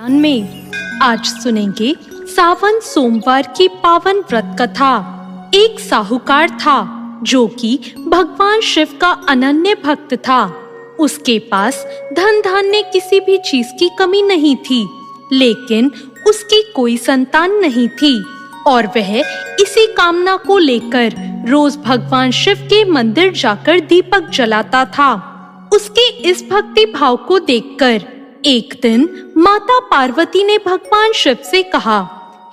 में आज सुनेंगे सावन सोमवार की पावन व्रत कथा। एक साहूकार था जो कि भगवान शिव का अनन्य भक्त था। उसके पास धन धान्य किसी भी चीज की कमी नहीं थी, लेकिन उसकी कोई संतान नहीं थी और वह इसी कामना को लेकर रोज भगवान शिव के मंदिर जाकर दीपक जलाता था। उसके इस भक्ति भाव को देखकर एक दिन माता पार्वती ने भगवान शिव से कहा,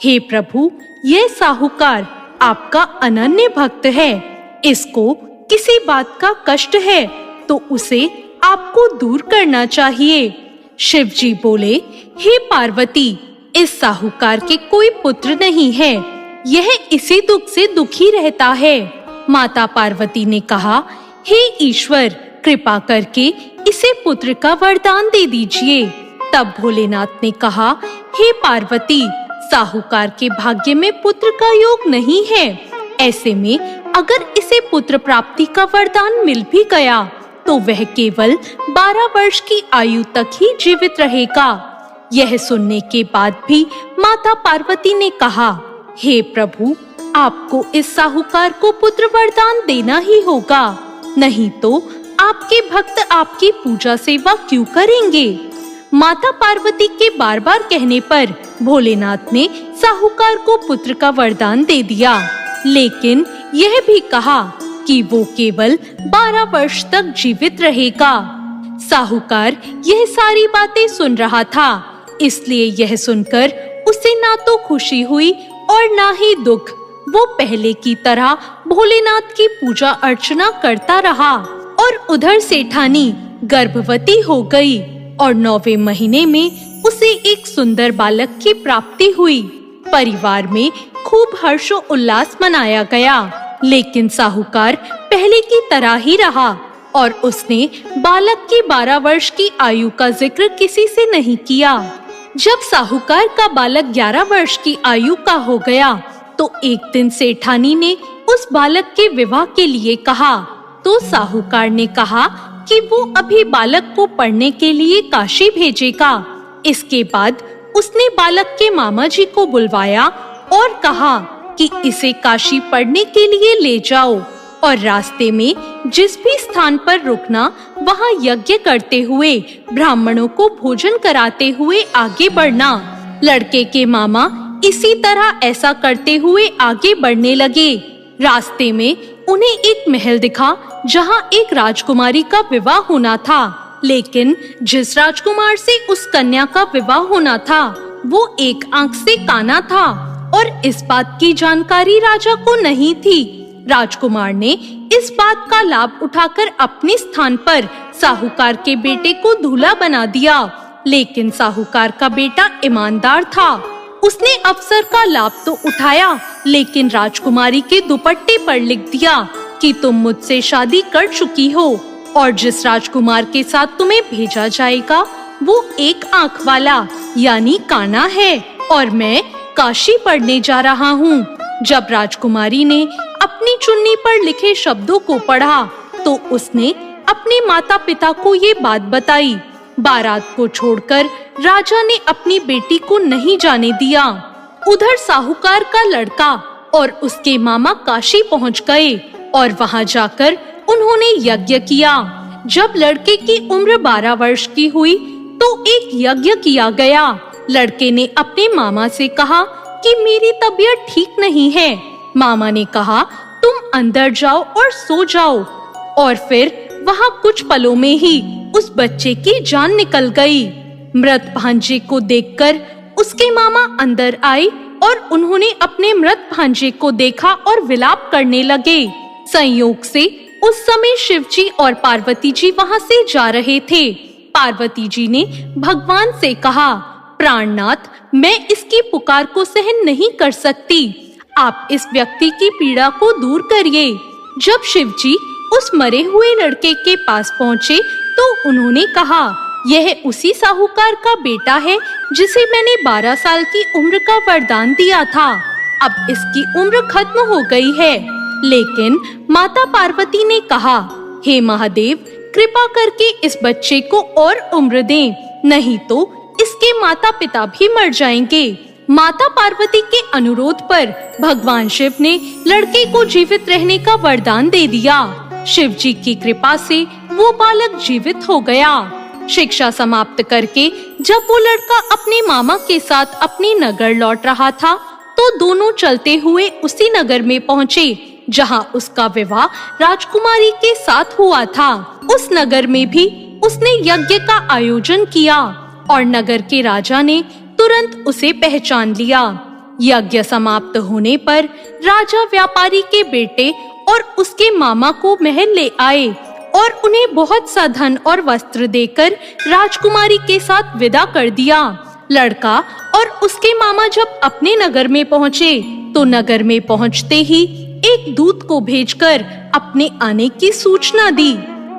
हे प्रभु, यह साहूकार आपका अनन्य भक्त है। इसको किसी बात का कष्ट है तो उसे आपको दूर करना चाहिए। शिव जी बोले, हे पार्वती, इस साहूकार के कोई पुत्र नहीं है, यह इसी दुख से दुखी रहता है। माता पार्वती ने कहा, हे ईश्वर, कृपा करके इसे पुत्र का वरदान दे दीजिए। तब भोलेनाथ ने कहा, हे पार्वती, साहूकार के भाग्य में पुत्र का योग नहीं है। ऐसे में अगर इसे पुत्र प्राप्ति का वरदान मिल भी गया तो वह केवल 12 वर्ष की आयु तक ही जीवित रहेगा। यह सुनने के बाद भी माता पार्वती ने कहा, हे प्रभु, आपको इस साहूकार को पुत्र वरदान देना ही होगा, नहीं तो आपके भक्त आपकी पूजा सेवा क्यों करेंगे। माता पार्वती के बार बार कहने पर भोलेनाथ ने साहूकार को पुत्र का वरदान दे दिया, लेकिन यह भी कहा कि वो केवल 12 वर्ष तक जीवित रहेगा। साहूकार यह सारी बातें सुन रहा था, इसलिए यह सुनकर उसे ना तो खुशी हुई और ना ही दुख। वो पहले की तरह भोलेनाथ की पूजा अर्चना करता रहा और उधर सेठानी गर्भवती हो गई और 9वें महीने में उसे एक सुंदर बालक की प्राप्ति हुई। परिवार में खूब हर्षो उल्लास मनाया गया, लेकिन साहूकार पहले की तरह ही रहा और उसने बालक की 12 वर्ष की आयु का जिक्र किसी से नहीं किया। जब साहूकार का बालक 11 वर्ष की आयु का हो गया तो एक दिन सेठानी ने उस बालक के विवाह के लिए कहा, तो साहूकार ने कहा कि वो अभी बालक को पढ़ने के लिए काशी भेजेगा। इसके बाद उसने बालक के मामा जी को बुलवाया और कहा कि इसे काशी पढ़ने के लिए ले जाओ और रास्ते में जिस भी स्थान पर रुकना वहाँ यज्ञ करते हुए ब्राह्मणों को भोजन कराते हुए आगे बढ़ना। लड़के के मामा इसी तरह ऐसा करते हुए आगे बढ़ने लगे। रास्ते में उन्हें एक महल दिखा जहाँ एक राजकुमारी का विवाह होना था, लेकिन जिस राजकुमार से उस कन्या का विवाह होना था वो एक आंख से काना था और इस बात की जानकारी राजा को नहीं थी। राजकुमार ने इस बात का लाभ उठाकर अपने स्थान पर साहूकार के बेटे को दूल्हा बना दिया, लेकिन साहूकार का बेटा ईमानदार था। उसने अवसर का लाभ तो उठाया, लेकिन राजकुमारी के दुपट्टे पर लिख दिया कि तुम मुझसे शादी कर चुकी हो और जिस राजकुमार के साथ तुम्हें भेजा जाएगा वो एक आंख वाला यानी काना है और मैं काशी पढ़ने जा रहा हूँ। जब राजकुमारी ने अपनी चुन्नी पर लिखे शब्दों को पढ़ा तो उसने अपने माता पिता को ये बात बताई। बारात को छोड़कर राजा ने अपनी बेटी को नहीं जाने दिया। उधर साहूकार का लड़का और उसके मामा काशी पहुंच गए और वहां जाकर उन्होंने यज्ञ किया। जब लड़के की उम्र 12 वर्ष की हुई तो एक यज्ञ किया गया। लड़के ने अपने मामा से कहा कि मेरी तबीयत ठीक नहीं है। मामा ने कहा, तुम अंदर जाओ और सो जाओ। और फिर वहां कुछ पलों में ही उस बच्चे की जान निकल गई। मृत भांजे को देखकर उसके मामा अंदर आए और उन्होंने अपने मृत भांजे को देखा और विलाप करने लगे। संयोग से उस समय शिव जी और पार्वती जी वहां से जा रहे थे। पार्वती जी ने भगवान से कहा, प्राणनाथ, मैं इसकी पुकार को सहन नहीं कर सकती, आप इस व्यक्ति की पीड़ा को दूर करिए। जब शिव जी उस मरे हुए लड़के के पास पहुँचे तो उन्होंने कहा, यह उसी साहूकार का बेटा है जिसे मैंने 12 साल की उम्र का वरदान दिया था। अब इसकी उम्र खत्म हो गई है। लेकिन माता पार्वती ने कहा, हे महादेव, कृपा करके इस बच्चे को और उम्र दें, नहीं तो इसके माता पिता भी मर जाएंगे। माता पार्वती के अनुरोध पर भगवान शिव ने लड़के को जीवित रहने का वरदान दे दिया। शिव जी की कृपा से वो बालक जीवित हो गया। शिक्षा समाप्त करके जब वो लड़का अपने मामा के साथ अपनी नगर लौट रहा था, तो दोनों चलते हुए उसी नगर में पहुँचे जहाँ उसका विवाह राजकुमारी के साथ हुआ था। उस नगर में भी उसने यज्ञ का आयोजन किया और नगर के राजा ने तुरंत उसे पहचान लिया। यज्ञ समाप्त होने पर राजा व्यापारी के बेटे और उसके मामा को महल ले आए और उन्हें बहुत सा धन और वस्त्र देकर राजकुमारी के साथ विदा कर दिया। लड़का और उसके मामा जब अपने नगर में पहुँचे तो नगर में पहुँचते ही एक दूत को भेजकर अपने आने की सूचना दी।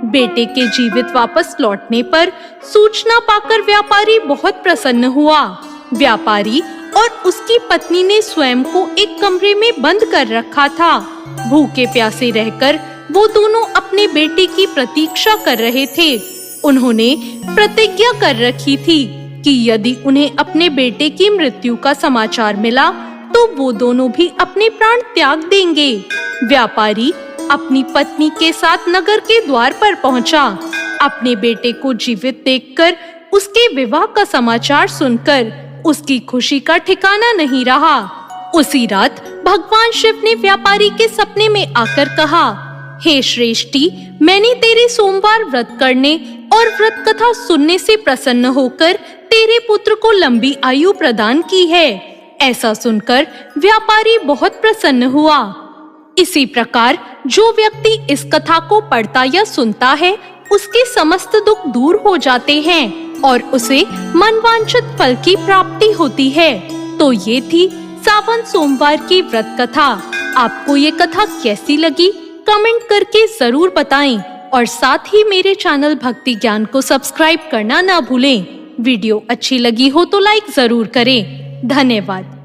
बेटे के जीवित वापस लौटने पर सूचना पाकर व्यापारी बहुत प्रसन्न हुआ। व्यापारी और उसकी पत्नी ने स्वयं को एक कमरे में बंद कर रखा था। भूखे प्यासे रहकर वो दोनों अपने बेटे की प्रतीक्षा कर रहे थे। उन्होंने प्रतिज्ञा कर रखी थी कि यदि उन्हें अपने बेटे की मृत्यु का समाचार मिला तो वो दोनों भी अपने प्राण त्याग देंगे। व्यापारी अपनी पत्नी के साथ नगर के द्वार पर पहुंचा। अपने बेटे को जीवित देखकर उसके विवाह का समाचार सुनकर उसकी खुशी का ठिकाना नहीं रहा। उसी रात भगवान शिव ने व्यापारी के सपने में आकर कहा, हे श्रेष्ठी, मैंने तेरे सोमवार व्रत करने और व्रत कथा सुनने से प्रसन्न होकर तेरे पुत्र को लंबी आयु प्रदान की है। ऐसा सुनकर व्यापारी बहुत प्रसन्न हुआ। इसी प्रकार जो व्यक्ति इस कथा को पढ़ता या सुनता है, उसके समस्त दुख दूर हो जाते हैं और उसे मनवांछित फल की प्राप्ति होती है। तो ये थी सावन सोमवार की व्रत कथा। आपको ये कथा कैसी लगी कमेंट करके जरूर बताएं और साथ ही मेरे चैनल भक्ति ज्ञान को सब्सक्राइब करना ना भूलें। वीडियो अच्छी लगी हो तो लाइक जरूर करें। धन्यवाद।